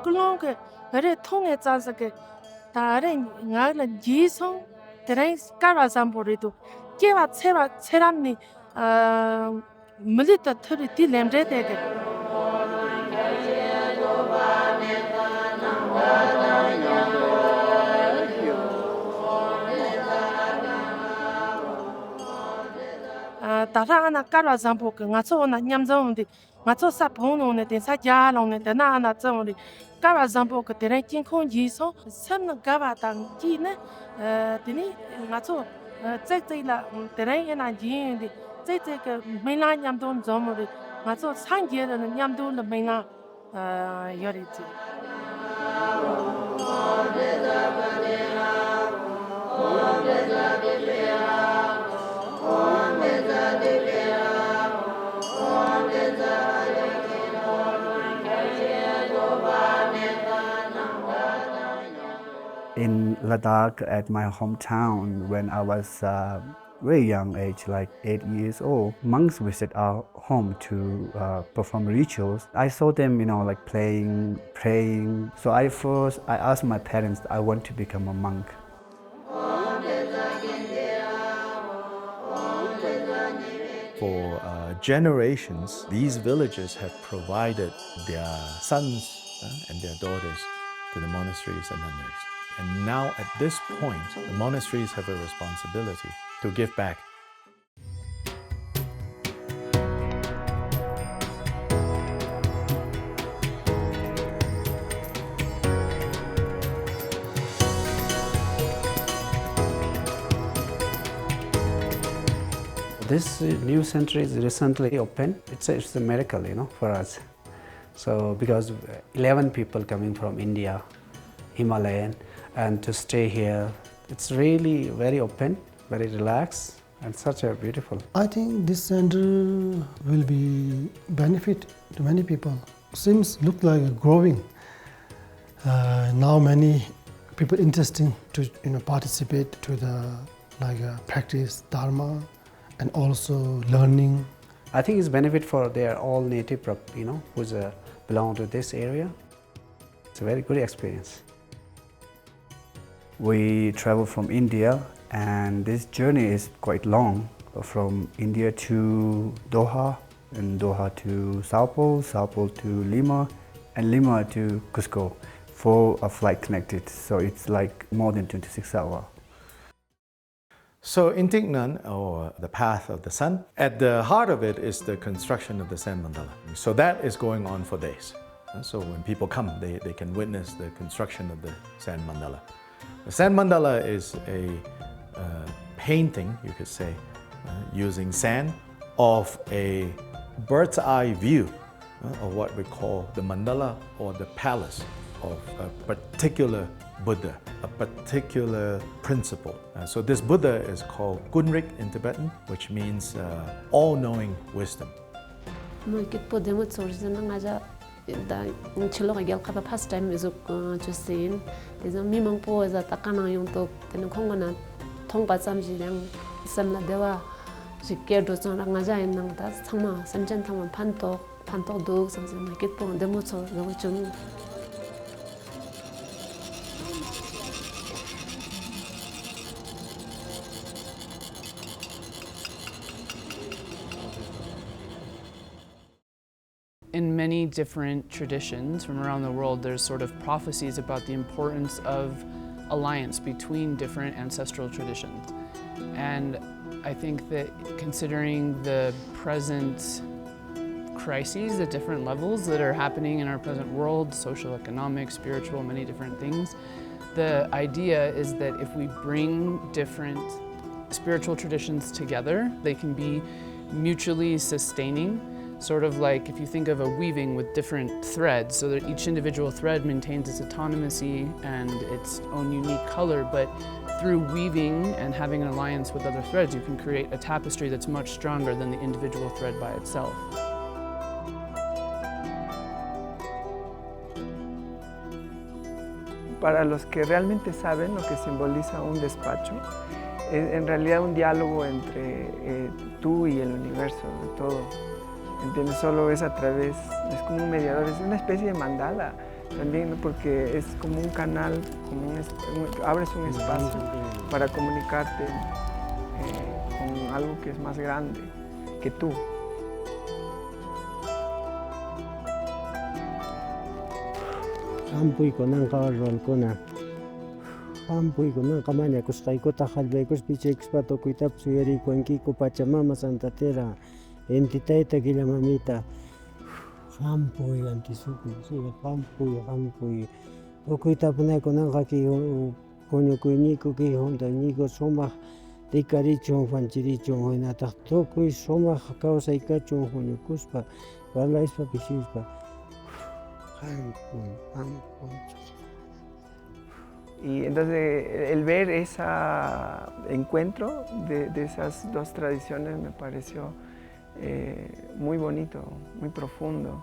Kulong very tongue at Zazake, Tare, Nala, Jison, Terence, Carazamborido, give out Sarah Cerami, Milita 30 Lembrete. Tarana Carazambo, Nazona, Yamzondi, Mazo Sapono, and Sajalon, and the Nana Zoni, Carazambo, Terentin Congiso, Sam Gavatan Gine, Dini, Mazo, Zetila, Terrain and Gindi, Zetek, Milan Yamdon Zomori, Mazo Sangier and Yamdon the Milan Yoriti. In Ladakh, at my hometown, when I was very young age, like 8 years old, monks visit our home to perform rituals. I saw them, like playing, praying. So I asked my parents, I want to become a monk. For generations, these villages have provided their sons and their daughters to the monasteries and nunneries. And now at this point, the monasteries have a responsibility to give back. This new center is recently opened. It's a miracle, for us. So because 11 people coming from India, Himalayan, and to stay here, it's really very open, very relaxed, and such a beautiful. I think this center will be benefit to many people. Seems look like growing. Now many people interested to participate to the practice Dharma and also learning. I think it's benefit for their all native, who's belong to this area. It's a very good experience. We travel from India, and this journey is quite long, from India to Doha, and Doha to Sao Paulo to Lima, and Lima to Cusco, for a flight connected. So it's like more than 26 hours. So Intiq Ñan, or the path of the sun, at the heart of it is the construction of the sand mandala. So that is going on for days. And so when people come, they can witness the construction of the sand mandala. The sand mandala is a painting, you could say, using sand of a bird's eye view of what we call the mandala or the palace of a particular Buddha, a particular principle. So this Buddha is called Gunrik in Tibetan, which means all-knowing wisdom. First time is just saying is a mimong po is a takana yung to tenukongana tongpa samjilang samla dewa jikir dozon rangaja in nang das tama sanjan tama panto dog something like it po demo so the In many different traditions from around the world, there's sort of prophecies about the importance of alliance between different ancestral traditions. And I think that considering the present crises at different levels that are happening in our present world, social, economic, spiritual, many different things. The idea is that if we bring different spiritual traditions together, they can be mutually sustaining, sort of like if you think of a weaving with different threads, so that each individual thread maintains its autonomy and its own unique color, but through weaving and having an alliance with other threads, you can create a tapestry that's much stronger than the individual thread by itself. Para los que realmente saben lo que simboliza un despacho, es en realidad un diálogo entre tú y el universo, de todo. ¿Entiendes? Solo es a través, es como un mediador, es una especie de mandala también, ¿no? Porque es como un canal, abres un espacio para comunicarte con algo que es más grande que tú. Hampuy ko nang kawarol ko na. Hampuy ko nang kamanya kus kay ko takhalbay kus picheks pato kuitap suyari ko anki ko Pachamama Santa Terra. Entitaita kila mamita. Hampuy antisuku. Sige hampuy. O kuitap na ko nang kaki konyo ko niko ki honda niko soma tikarichon fanchirichon hoina takto kuy soma causa ikachon honyo kuspa. Wala ispa pishispa. Y entonces el ver ese encuentro de esas dos tradiciones me pareció muy bonito, muy profundo,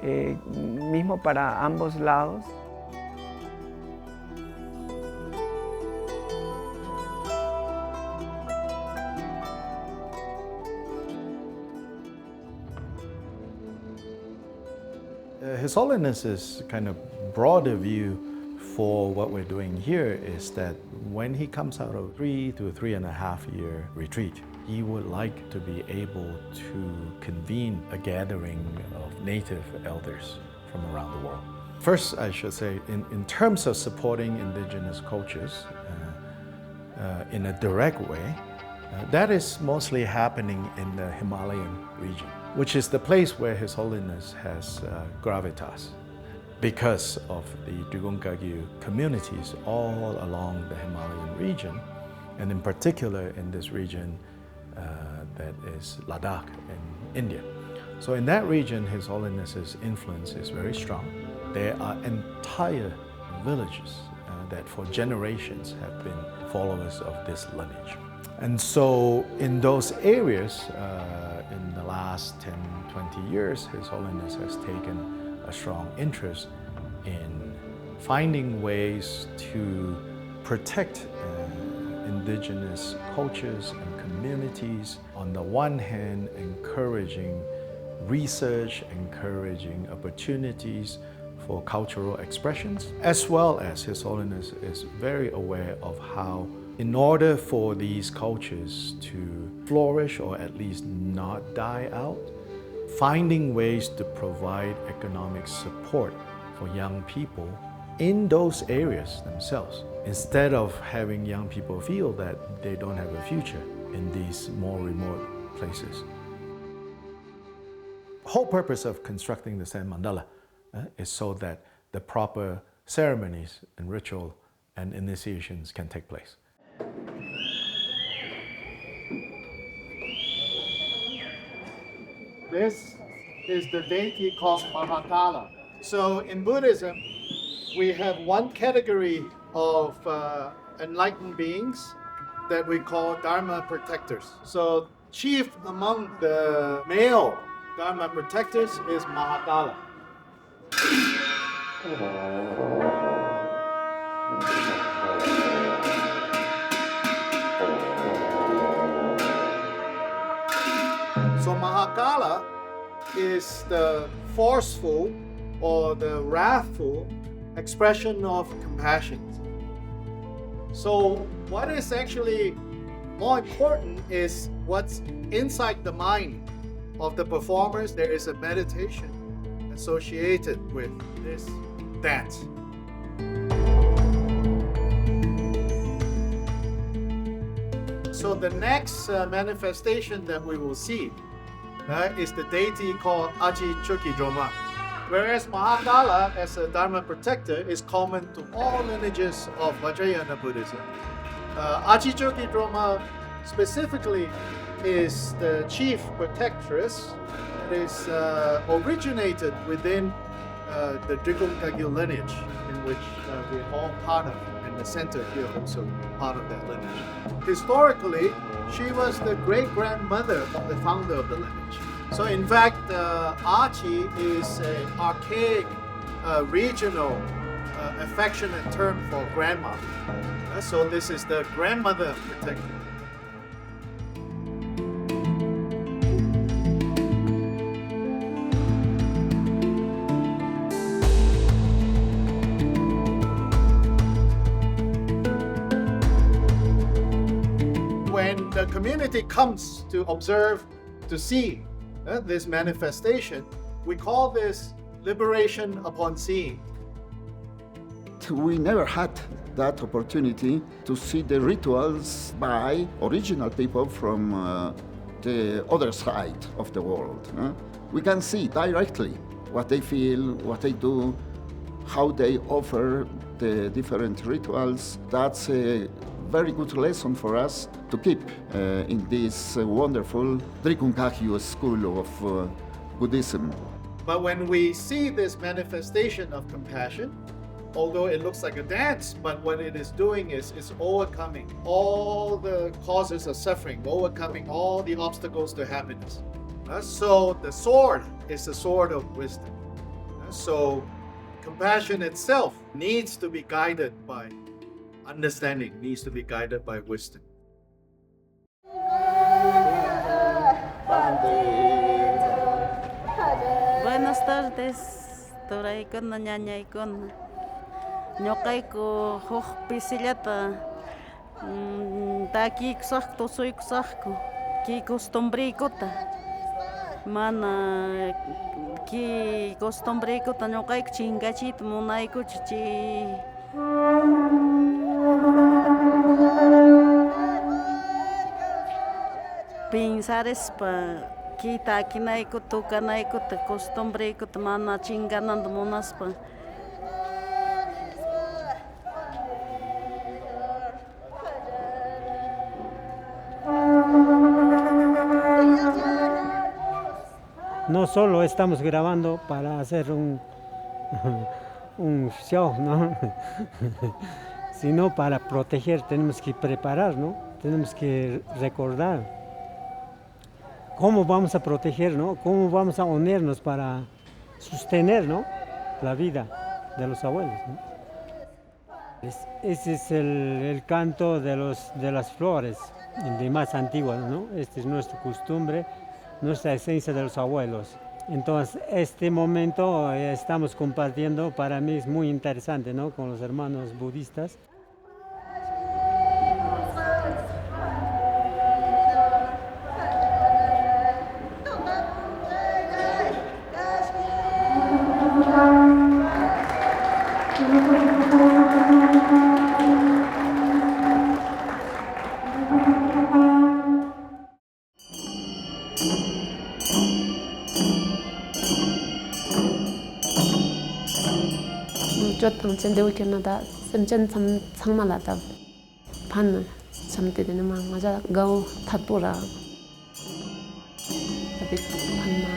mismo para ambos lados. His Holiness's kind of broader view for what we're doing here is that when he comes out of 3 to 3.5 year retreat, he would like to be able to convene a gathering of native elders from around the world. First, I should say, in terms of supporting indigenous cultures in a direct way, that is mostly happening in the Himalayan region, which is the place where His Holiness has gravitas, because of the Dugon Kagyu communities all along the Himalayan region, and in particular in this region that is Ladakh in India. So in that region, His Holiness's influence is very strong. There are entire villages that for generations have been followers of this lineage. And so in those areas, in the last 10, 20 years, His Holiness has taken a strong interest in finding ways to protect indigenous cultures and communities. On the one hand, encouraging research, encouraging opportunities for cultural expressions, as well as His Holiness is very aware of how, in order for these cultures to flourish or at least not die out, finding ways to provide economic support for young people in those areas themselves, instead of having young people feel that they don't have a future in these more remote places. The whole purpose of constructing the Zen mandala is so that the proper ceremonies and ritual and initiations can take place. This is the deity called Mahakala. So in Buddhism, we have one category of enlightened beings that we call Dharma protectors. So chief among the male Dharma protectors is Mahakala. So Mahakala is the forceful or the wrathful expression of compassion. So what is actually more important is what's inside the mind of the performers. There is a meditation associated with this dance. So the next manifestation that we will see is the deity called Aji Chukidroma. Whereas Mahakala, as a Dharma protector, is common to all lineages of Vajrayana Buddhism. Aji Chukidroma specifically is the chief protectress. It is originated within the Drikung Kagyu lineage, in which we're all part of, and the center here also part of that lineage. Historically, she was the great-grandmother of the founder of the lineage. So in fact, Achi is an archaic regional affectionate term for grandma. So this is the grandmother protector. When the community comes to observe, to see this manifestation, we call this liberation upon seeing. We never had that opportunity to see the rituals by original people from the other side of the world. We can see directly what they feel, what they do, how they offer the different rituals. That's a very good lesson for us to keep in this wonderful Drikung Kagyu school of Buddhism. But when we see this manifestation of compassion, although it looks like a dance, but what it is doing is it's overcoming all the causes of suffering, overcoming all the obstacles to happiness. So the sword is the sword of wisdom. So compassion itself needs to be guided by understanding, needs to be guided by wisdom. Buenas tardes, Toraikona, Ñañaikona. Ñoqayku huk pisillata taki kusaqto soy kusaqku ki costumbrikuta mana ki costumbrikuta ñoqayku chingachita munaykuchu chi pensarespa ki takinaykuta tukanaykuta costumbrikuta mana chingananta munaspa. No solo estamos grabando para hacer un show, ¿no? Sino para proteger, tenemos que preparar, ¿no? Tenemos que recordar cómo vamos a proteger, ¿no? Cómo vamos a unirnos para sostener, ¿no? La vida de los abuelos, ¿no? Ese es el canto de las flores, de más antiguas, ¿no? Esta es nuestra costumbre, nuestra esencia de los abuelos. Entonces, este momento estamos compartiendo, para mí es muy interesante, ¿no? Con los hermanos budistas. Jotang chen dewi kena da semchen changmala da pan samte dene ma ngaja gao thatpura tapi pan ma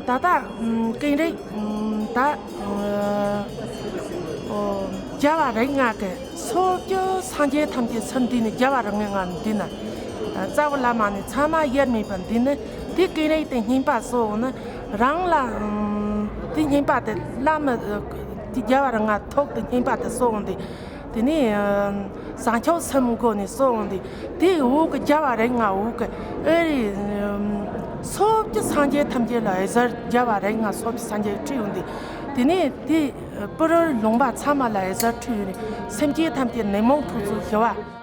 Tata kinh đấy ta Java đấy ngã cái số cho sang chế tham chế sân tin Java rồi ngã tin à Java làm mà này chama yên mi phần tin này thì kinh đấy tình hình bà số này răng là the Nimpa, the Lama, the Yavaranga talk the Nimpa the song, the name Sancho Samgoni song, the Wook Javarenga Wook, so the Sanje Tamjela is a Javarenga, so Sanje Tundi. The name the Burr Lomba Samala is a tune, Semji Tamti Nemo Puzu.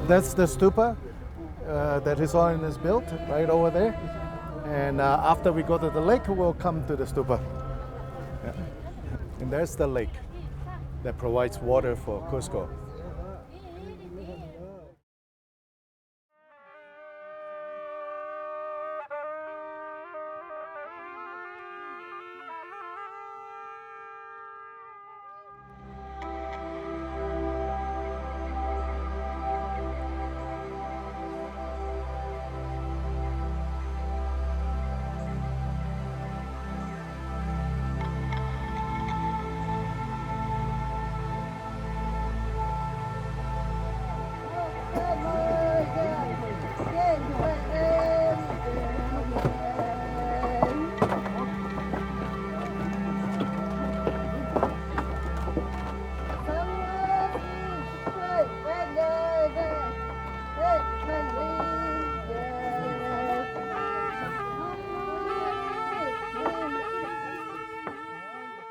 That's the stupa that Hisorin is built right over there. And after we go to the lake, we'll come to the stupa. Yeah. And there's the lake that provides water for Cusco.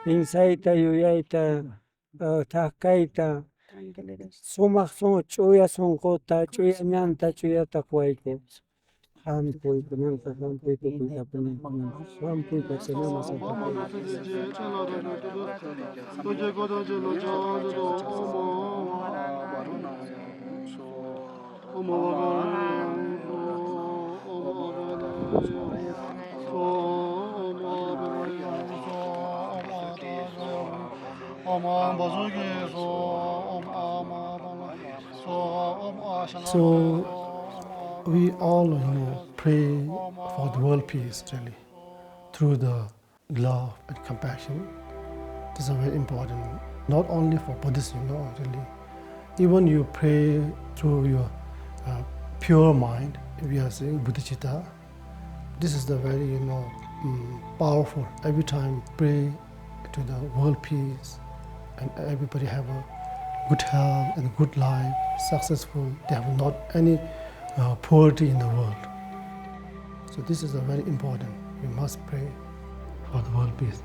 Insaita yuyaita tahkaita sumaq ch'uya sunquta ch'uya ñanta ch'uyata quwayku hampuyta ñanta hampuyta hampuyta chinama So we all, pray for the world peace, really, through the love and compassion. This is very important, not only for Buddhists, really. Even you pray through your pure mind, we are saying bodhicitta. This is the very, powerful. Every time pray to the world peace, and everybody have a good health and good life, successful. They have not any poverty in the world. So this is a very important. We must pray for the world peace.